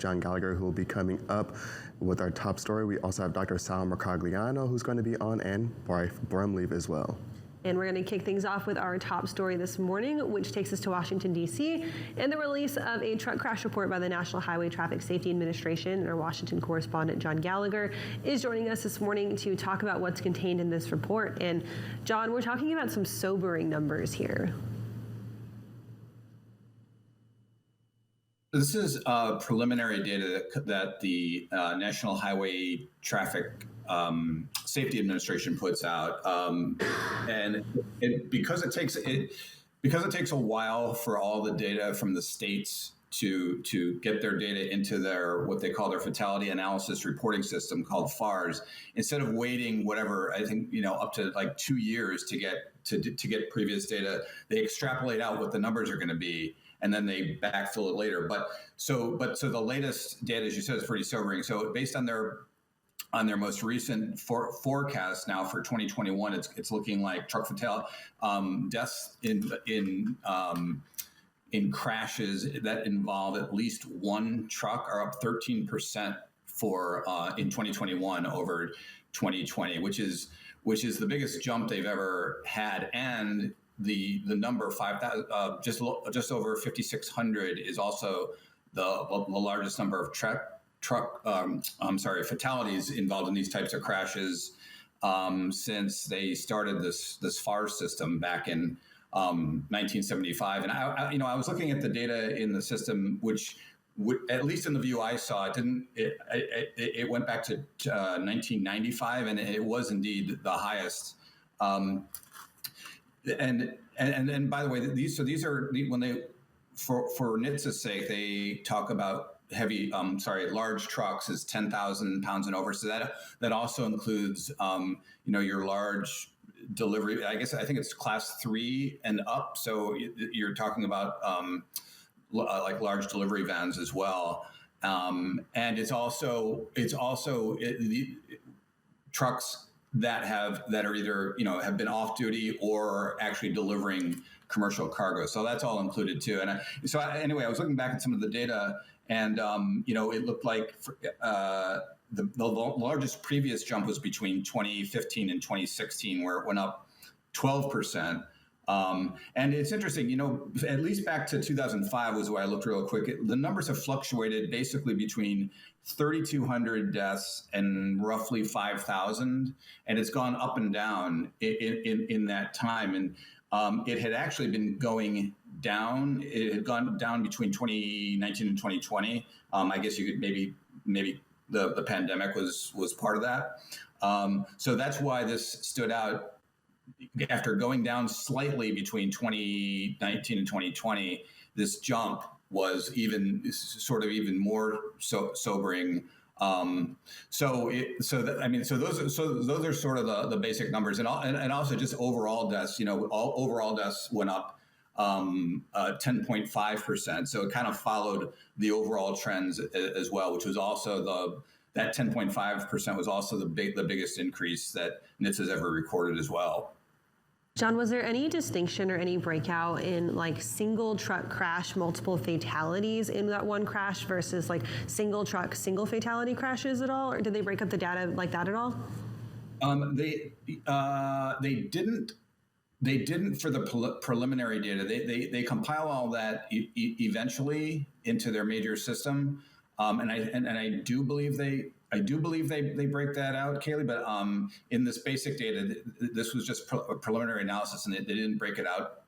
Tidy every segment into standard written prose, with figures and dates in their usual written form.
John Gallagher, who will be coming up with our top story. We also have Dr. Sal Mercogliano, who's going to be on, and Bryce Brumleve as well. And we're going to kick things off with our top story this morning, which takes us to Washington, D.C., and the release of a truck crash report by the National Highway Traffic Safety Administration. And our Washington correspondent, John Gallagher, is joining us this morning to talk about what's contained in this report. And John, we're talking about some sobering numbers here. This is preliminary data that the National Highway Traffic Safety Administration puts out, and because it takes a while for all the data from the states to get their data into their what they call their fatality analysis reporting system called FARS. Instead of waiting whatever, I think up to like 2 years to get previous data, they extrapolate out what the numbers are going to be, and then they backfill it later. So the latest data, as you said, is pretty sobering. So based on their most recent forecast now for 2021, it's looking like truck fatality deaths in crashes that involve at least one truck are up 13% in 2021 over 2020, which is the biggest jump they've ever had, and the number 5,000, just over 5,600 is also the largest number of fatalities involved in these types of crashes since they started this FARS system back in 1975. And I was looking at the data in the system, which at least in the view I saw, it went back to 1995, and it was indeed the highest. And by the way, these are when they for NHTSA's sake, they talk about large trucks is 10,000 pounds and over. So that also includes your large delivery. I think it's class 3 and up. So you're talking about like large delivery vans as well. And it's also the trucks that are either have been off duty or actually delivering commercial cargo. So that's all included too. And anyway, I was looking back at some of the data, and it looked like the largest previous jump was between 2015 and 2016, where it went up 12%. And it's interesting, at least back to 2005 was where I looked real quick. The numbers have fluctuated basically between 3,200 deaths and roughly 5,000, and it's gone up and down in that time. And it had actually been going down. It had gone down between 2019 and 2020. I guess you could maybe the pandemic was part of that. So that's why this stood out. After going down slightly between 2019 and 2020, this jump was even more sobering. So those are sort of the basic numbers, and also just overall deaths. Overall deaths went up 10.5%. So it kind of followed the overall trends as well, which was also that 10.5% was also the biggest increase that NHTSA has ever recorded as well. John, was there any distinction or any breakout in like single truck crash, multiple fatalities in that one crash versus like single truck, single fatality crashes at all? Or did they break up the data like that at all? They didn't for the preliminary data. They compile all that eventually into their major system. And I do believe they break that out, Kaylee. But in this basic data, this was just a preliminary analysis, and they didn't break it out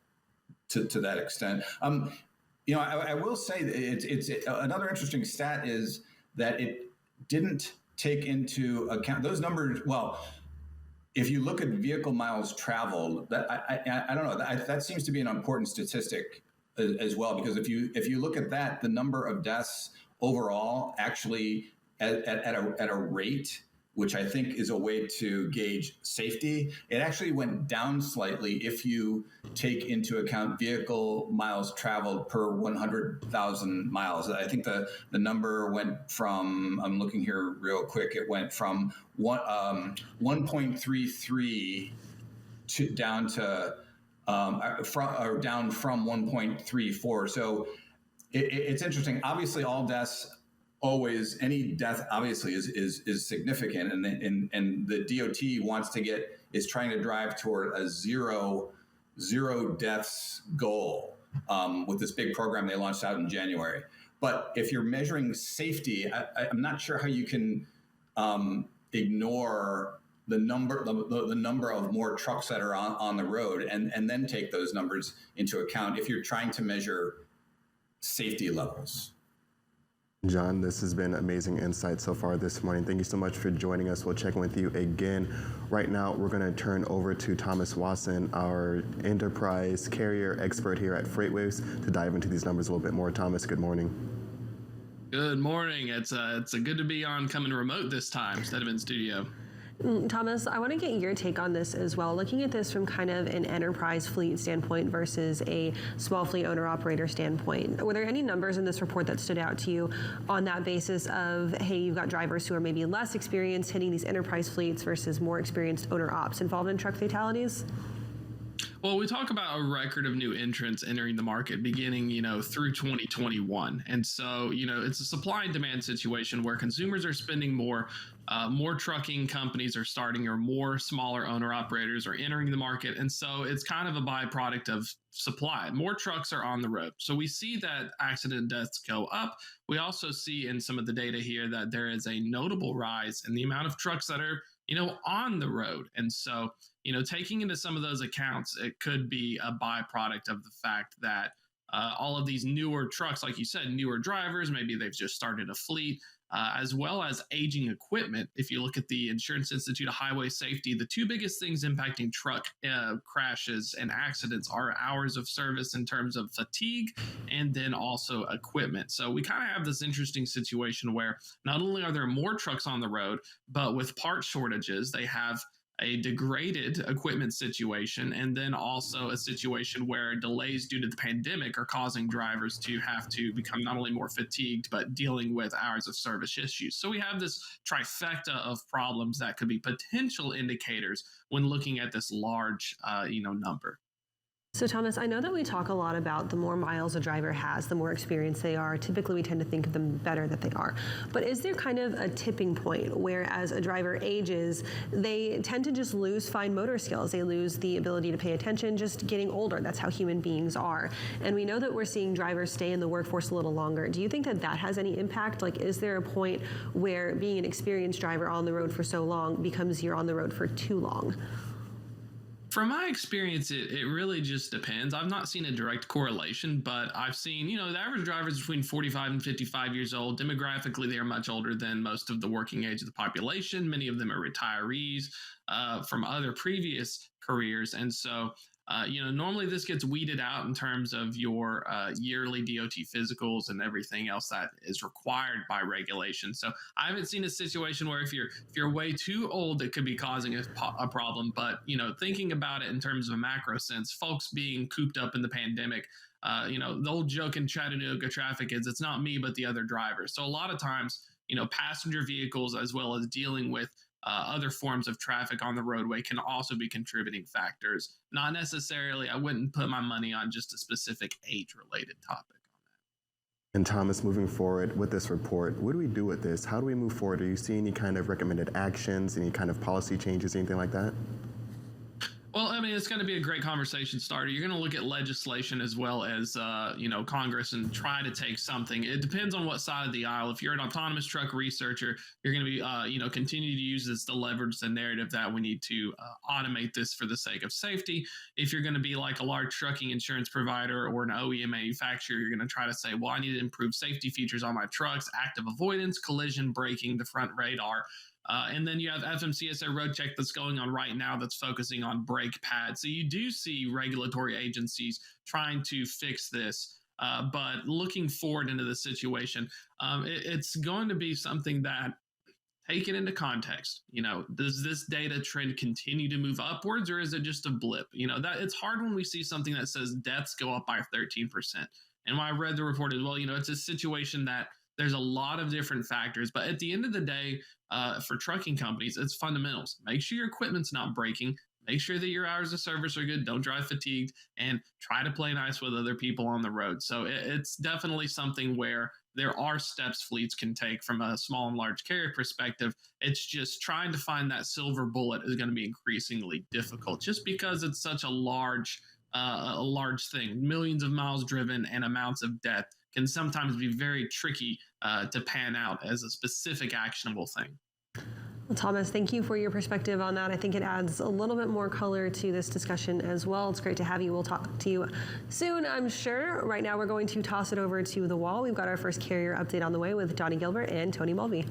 to that extent. I will say it's another interesting stat is that it didn't take into account those numbers. Well, if you look at vehicle miles traveled, that I don't know. That seems to be an important statistic as well, because if you look at that, the number of deaths overall actually at a rate, which I think is a way to gauge safety, it actually went down slightly if you take into account vehicle miles traveled per 100,000 miles. I think the number went from, I'm looking here real quick, it went from 1.33 down from 1.34. So it's interesting. Obviously, all deaths always, any death obviously is significant, and the DOT is trying to drive toward a zero deaths goal with this big program they launched out in January. But if you're measuring safety, I'm not sure how you can ignore the number of more trucks that are on the road and then take those numbers into account if you're trying to measure safety levels. John, this has been amazing insight so far this morning. Thank you so much for joining us. We'll check in with you again. Right now, we're going to turn over to Thomas Wasson, our enterprise carrier expert here at FreightWaves, to dive into these numbers a little bit more. Thomas, good morning. Good morning. It's a good to be on coming remote this time instead of in studio. Thomas, I want to get your take on this as well. Looking at this from kind of an enterprise fleet standpoint versus a small fleet owner operator standpoint, were there any numbers in this report that stood out to you on that basis of, hey, you've got drivers who are maybe less experienced hitting these enterprise fleets versus more experienced owner ops involved in truck fatalities? Well, we talk about a record of new entrants entering the market beginning, through 2021. And so, it's a supply and demand situation where consumers are spending more trucking companies are starting, or more smaller owner operators are entering the market. And so it's kind of a byproduct of supply. More trucks are on the road. So we see that accident deaths go up. We also see in some of the data here that there is a notable rise in the amount of trucks that are, on the road. And so, taking into some of those accounts, it could be a byproduct of the fact that all of these newer trucks, like you said, newer drivers, maybe they've just started a fleet, as well as aging equipment. If you look at the Insurance Institute of Highway Safety, the two biggest things impacting truck crashes and accidents are hours of service in terms of fatigue, and then also equipment. So we kind of have this interesting situation where not only are there more trucks on the road, but with part shortages, they have a degraded equipment situation, and then also a situation where delays due to the pandemic are causing drivers to have to become not only more fatigued, but dealing with hours of service issues. So we have this trifecta of problems that could be potential indicators when looking at this large, number. So Thomas, I know that we talk a lot about the more miles a driver has, the more experienced they are. Typically, we tend to think of them better that they are. But is there kind of a tipping point where as a driver ages, they tend to just lose fine motor skills? They lose the ability to pay attention, just getting older. That's how human beings are. And we know that we're seeing drivers stay in the workforce a little longer. Do you think that that has any impact? Like, is there a point where being an experienced driver on the road for so long becomes you're on the road for too long? From my experience, it really just depends. I've not seen a direct correlation, but I've seen, the average driver is between 45 and 55 years old. Demographically, they are much older than most of the working age of the population. Many of them are retirees from other previous careers. And so, normally this gets weeded out in terms of your yearly DOT physicals and everything else that is required by regulation. So I haven't seen a situation where if you're way too old, it could be causing a problem. But, thinking about it in terms of a macro sense, folks being cooped up in the pandemic, the old joke in Chattanooga traffic is it's not me, but the other drivers. So a lot of times, passenger vehicles, as well as dealing with other forms of traffic on the roadway, can also be contributing factors. Not necessarily, I wouldn't put my money on just a specific age-related topic on that. And Thomas, moving forward with this report, what do we do with this? How do we move forward? Are you seeing any kind of recommended actions, any kind of policy changes, anything like that? Well, I mean, it's going to be a great conversation starter. You're going to look at legislation as well as, Congress and try to take something. It depends on what side of the aisle. If you're an autonomous truck researcher, you're going to be, continue to use this to leverage the narrative that we need to automate this for the sake of safety. If you're going to be like a large trucking insurance provider or an OEM manufacturer, you're going to try to say, well, I need to improve safety features on my trucks, active avoidance, collision braking, the front radar. And then you have FMCSA road check that's going on right now that's focusing on brake pads. So you do see regulatory agencies trying to fix this. But looking forward into the situation, it's going to be something that, take it into context. Does this data trend continue to move upwards, or is it just a blip? That it's hard when we see something that says deaths go up by 13%. And when I read the report as well, it's a situation that there's a lot of different factors, but at the end of the day, for trucking companies, it's fundamentals. Make sure your equipment's not breaking. Make sure that your hours of service are good. Don't drive fatigued, and try to play nice with other people on the road. So it's definitely something where there are steps fleets can take from a small and large carrier perspective. It's just trying to find that silver bullet is going to be increasingly difficult, just because it's such a large thing. Millions of miles driven and amounts of death can sometimes be very tricky to pan out as a specific actionable thing. Well, Thomas, thank you for your perspective on that. I think it adds a little bit more color to this discussion as well. It's great to have you. We'll talk to you soon, I'm sure. Right now, we're going to toss it over to the wall. We've got our first carrier update on the way with Johnny Gilbert and Tony Mulvey.